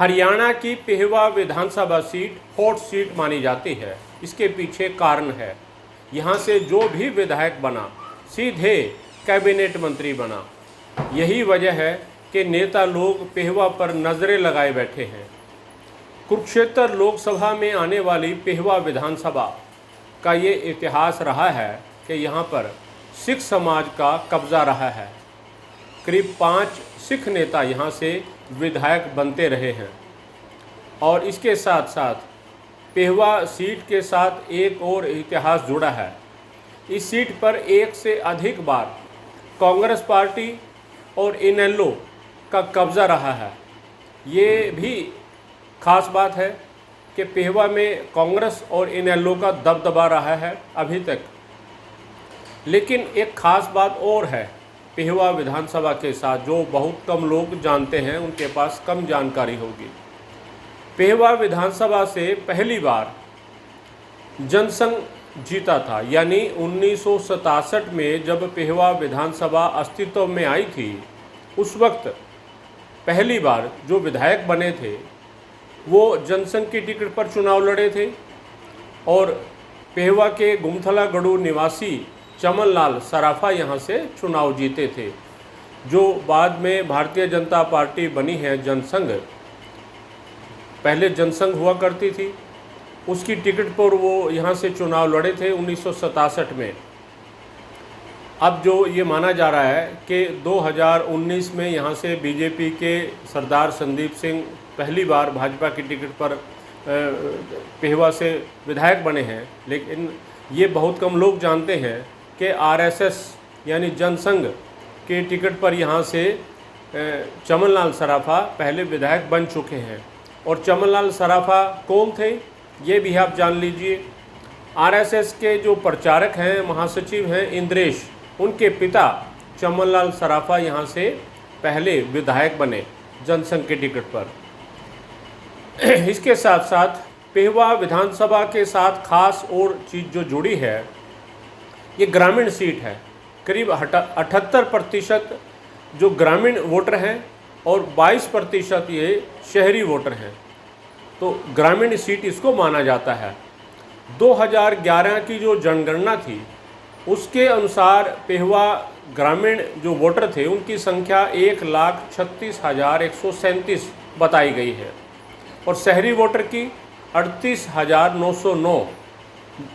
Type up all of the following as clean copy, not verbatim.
हरियाणा की पेहवा विधानसभा seat hot seat मानी जाती है। इसके पीछे कारण है, यहाँ से जो भी विधायक बना सीधे कैबिनेट मंत्री बना। यही वजह है कि नेता लोग पेहवा पर नज़रें लगाए बैठे हैं। कुरुक्षेत्र लोकसभा में आने वाली पेहवा विधानसभा का ये इतिहास रहा है कि यहाँ पर सिख समाज का कब्ज़ा रहा है। करीब 5 सिख नेता यहाँ से विधायक बनते रहे हैं और इसके साथ साथ पेहवा सीट के साथ एक और इतिहास जुड़ा है। इस सीट पर एक से अधिक बार कांग्रेस पार्टी और इनेलो का कब्ज़ा रहा है। ये भी खास बात है कि पेहवा में कांग्रेस और इनेलो का दबदबा रहा है अभी तक। लेकिन एक खास बात और है पेहवा विधानसभा के साथ, जो बहुत कम लोग जानते हैं, उनके पास कम जानकारी होगी। पेहवा विधानसभा से पहली बार जनसंघ जीता था, यानी 1967 में जब पेहवा विधानसभा अस्तित्व में आई थी, उस वक्त पहली बार जो विधायक बने थे वो जनसंघ की टिकट पर चुनाव लड़े थे और पेहवा के गुमथला गढ़ू निवासी चमन लाल सराफा यहाँ से चुनाव जीते थे, जो बाद में भारतीय जनता पार्टी बनी है जनसंघ। पहले जनसंघ हुआ करती थी, उसकी टिकट पर वो यहाँ से चुनाव लड़े थे 1967 में। अब जो ये माना जा रहा है कि 2019 में यहाँ से बीजेपी के सरदार संदीप सिंह पहली बार भाजपा की टिकट पर पेहवा से विधायक बने हैं। लेकिन ये बहुत कम लोग जानते हैं कि आरएसएस यानी जनसंघ के टिकट पर यहाँ से चमन लाल सराफा पहले विधायक बन चुके हैं। और चमन लाल सराफा कौन थे ये भी आप जान लीजिए। आरएसएस के जो प्रचारक हैं, महासचिव हैं इंद्रेश, उनके पिता चमन लाल सराफा यहाँ से पहले विधायक बने जनसंघ के टिकट पर। इसके साथ साथ पेहवा विधानसभा के साथ खास और चीज़ जो जुड़ी है, ये ग्रामीण सीट है। करीब 78% जो ग्रामीण वोटर हैं और 22% ये शहरी वोटर हैं, तो ग्रामीण सीट इसको माना जाता है। 2011 की जो जनगणना थी उसके अनुसार पेहवा ग्रामीण जो वोटर थे उनकी संख्या 1,36,137 बताई गई है और शहरी वोटर की 38,909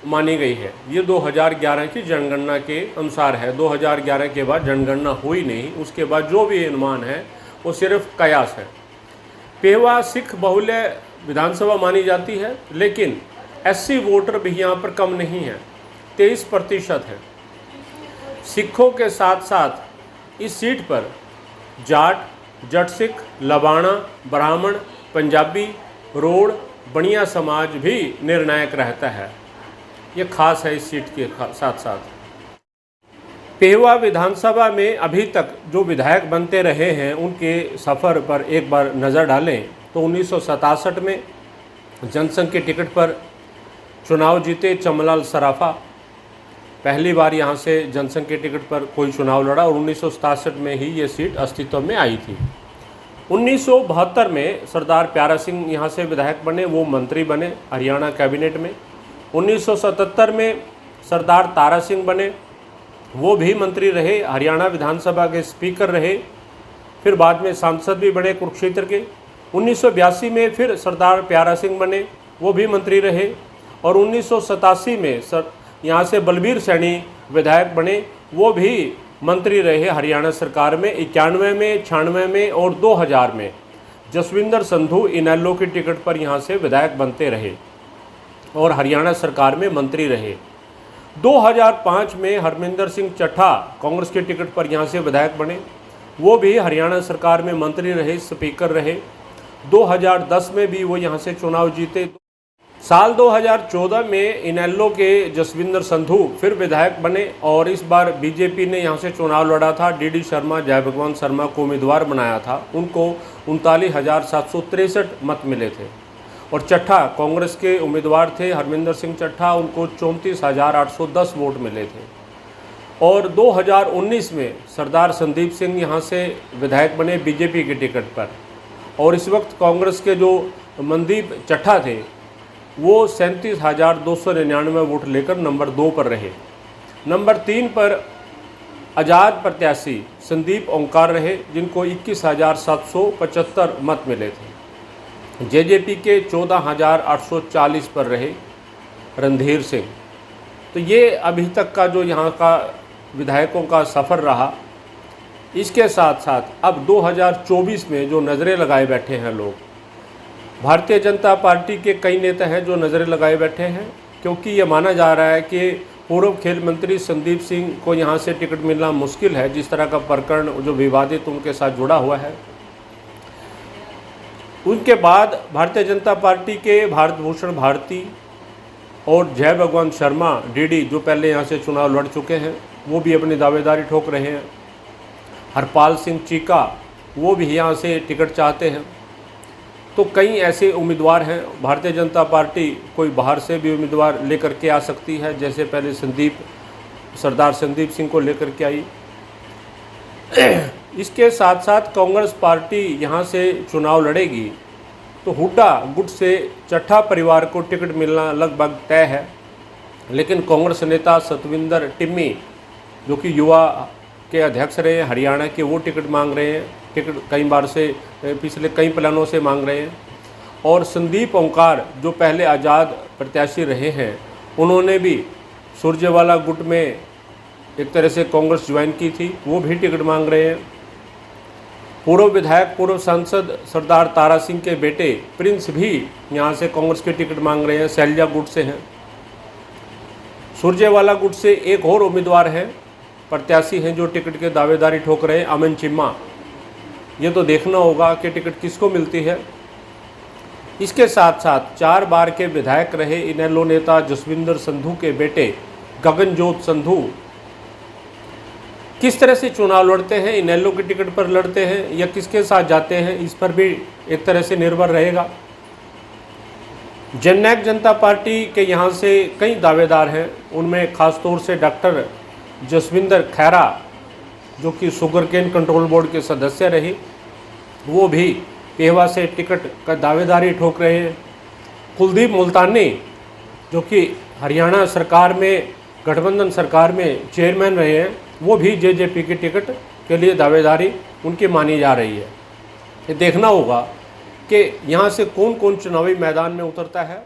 मानी गई है। ये 2011 की जनगणना के अनुसार है। 2011 के बाद जनगणना हुई नहीं, उसके बाद जो भी अनुमान है वो सिर्फ कयास है। पेहवा सिख बहुल्य विधानसभा मानी जाती है, लेकिन एससी वोटर भी यहाँ पर कम नहीं है, 23% है। सिखों के साथ साथ इस सीट पर जाट, जट सिख, लबाणा, ब्राह्मण, पंजाबी, रोड, बनिया समाज भी निर्णायक रहता है। ये खास है इस सीट के साथ साथ। पेहवा विधानसभा में अभी तक जो विधायक बनते रहे हैं उनके सफ़र पर एक बार नज़र डालें तो 1967 में जनसंघ के टिकट पर चुनाव जीते चमनलाल सराफा, पहली बार यहाँ से जनसंघ के टिकट पर कोई चुनाव लड़ा और 1967 में ही ये सीट अस्तित्व में आई थी। 1972 में सरदार प्यारा सिंह यहाँ से विधायक बने, वो मंत्री बने हरियाणा कैबिनेट में। 1977 में सरदार तारा सिंह बने, वो भी मंत्री रहे, हरियाणा विधानसभा के स्पीकर रहे, फिर बाद में सांसद भी बने कुरुक्षेत्र के। 1982 में फिर सरदार प्यारा सिंह बने, वो भी मंत्री रहे और 1987 में यहाँ से बलबीर सैनी विधायक बने, वो भी मंत्री रहे हरियाणा सरकार में। 91 में, 96 में और 2000 में जसविंदर संधू इनेलो की टिकट पर यहाँ से विधायक बनते रहे और हरियाणा सरकार में मंत्री रहे। 2005 में हरमिंदर सिंह चड्ढा कांग्रेस के टिकट पर यहाँ से विधायक बने, वो भी हरियाणा सरकार में मंत्री रहे, स्पीकर रहे। 2010 में भी वो यहाँ से चुनाव जीते। साल 2014 में इनेलो के जसविंदर संधू फिर विधायक बने और इस बार बीजेपी ने यहाँ से चुनाव लड़ा था। डीडी शर्मा, जय भगवान शर्मा को उम्मीदवार बनाया था, उनको 39,763 मत मिले थे। और चड्ढा कांग्रेस के उम्मीदवार थे, हरमिंदर सिंह चड्ढा, उनको 34,810 वोट मिले थे। और 2019 में सरदार संदीप सिंह यहाँ से विधायक बने बीजेपी के टिकट पर और इस वक्त कांग्रेस के जो मनदीप चट्ठा थे वो 37,299 वोट लेकर नंबर 2 पर रहे। नंबर 3 पर आज़ाद प्रत्याशी संदीप ओंकार रहे, जिनको 21,775 मत मिले थे। जेजेपी के 14,840 पर रहे रणधीर सिंह। तो ये अभी तक का जो यहाँ का विधायकों का सफ़र रहा। इसके साथ साथ अब 2024 में जो नज़रें लगाए बैठे हैं लोग, भारतीय जनता पार्टी के कई नेता हैं जो नज़रें लगाए बैठे हैं, क्योंकि ये माना जा रहा है कि पूर्व खेल मंत्री संदीप सिंह को यहाँ से टिकट मिलना मुश्किल है, जिस तरह का प्रकरण जो विवादित उनके साथ जुड़ा हुआ है। उनके बाद भारतीय जनता पार्टी के भारत भूषण भारती और जय भगवान शर्मा डीडी, जो पहले यहाँ से चुनाव लड़ चुके हैं, वो भी अपनी दावेदारी ठोक रहे हैं। हरपाल सिंह चीका वो भी यहाँ से टिकट चाहते हैं। तो कई ऐसे उम्मीदवार हैं। भारतीय जनता पार्टी कोई बाहर से भी उम्मीदवार लेकर के आ सकती है, जैसे पहले सरदार संदीप सिंह को लेकर के आई। इसके साथ साथ कांग्रेस पार्टी यहाँ से चुनाव लड़ेगी तो हुड्डा गुट से चट्ठा परिवार को टिकट मिलना लगभग तय है। लेकिन कांग्रेस नेता सतविंदर टिम्मी, जो कि युवा के अध्यक्ष रहे हैं हरियाणा के, वो टिकट मांग रहे हैं। टिकट कई बार से पिछले कई प्लानों से मांग रहे हैं। और संदीप ओंकार, जो पहले आज़ाद प्रत्याशी रहे हैं, उन्होंने भी सुरजेवाला गुट में एक तरह से कांग्रेस ज्वाइन की थी, वो भी टिकट मांग रहे हैं। पूर्व विधायक, पूर्व सांसद सरदार तारा सिंह के बेटे प्रिंस भी यहाँ से कांग्रेस के टिकट मांग रहे हैं, सैलजा गुट से हैं। सुरजेवाला गुट से एक और उम्मीदवार हैं, प्रत्याशी हैं जो टिकट के दावेदारी ठोक रहे हैं, अमन चिम्मा। ये तो देखना होगा कि टिकट किसको मिलती है। इसके साथ साथ 4 बार के विधायक रहे इनेलो नेता जसविंदर संधू के बेटे गगनजोत संधू किस तरह से चुनाव लड़ते हैं, इनेलो के टिकट पर लड़ते हैं या किसके साथ जाते हैं, इस पर भी एक तरह से निर्भर रहेगा। जननायक जनता पार्टी के यहाँ से कई दावेदार हैं, उनमें खासतौर से डॉक्टर जसविंदर खैरा, जो कि शुगर केन कंट्रोल बोर्ड के सदस्य रहे, वो भी पेहवा से टिकट का दावेदारी ठोक रहे हैं। कुलदीप मुल्तानी, जो कि हरियाणा सरकार में, गठबंधन सरकार में चेयरमैन रहे हैं, वो भी जेजेपी के टिकट के लिए दावेदारी उनकी मानी जा रही है। ये देखना होगा कि यहाँ से कौन कौन चुनावी मैदान में उतरता है।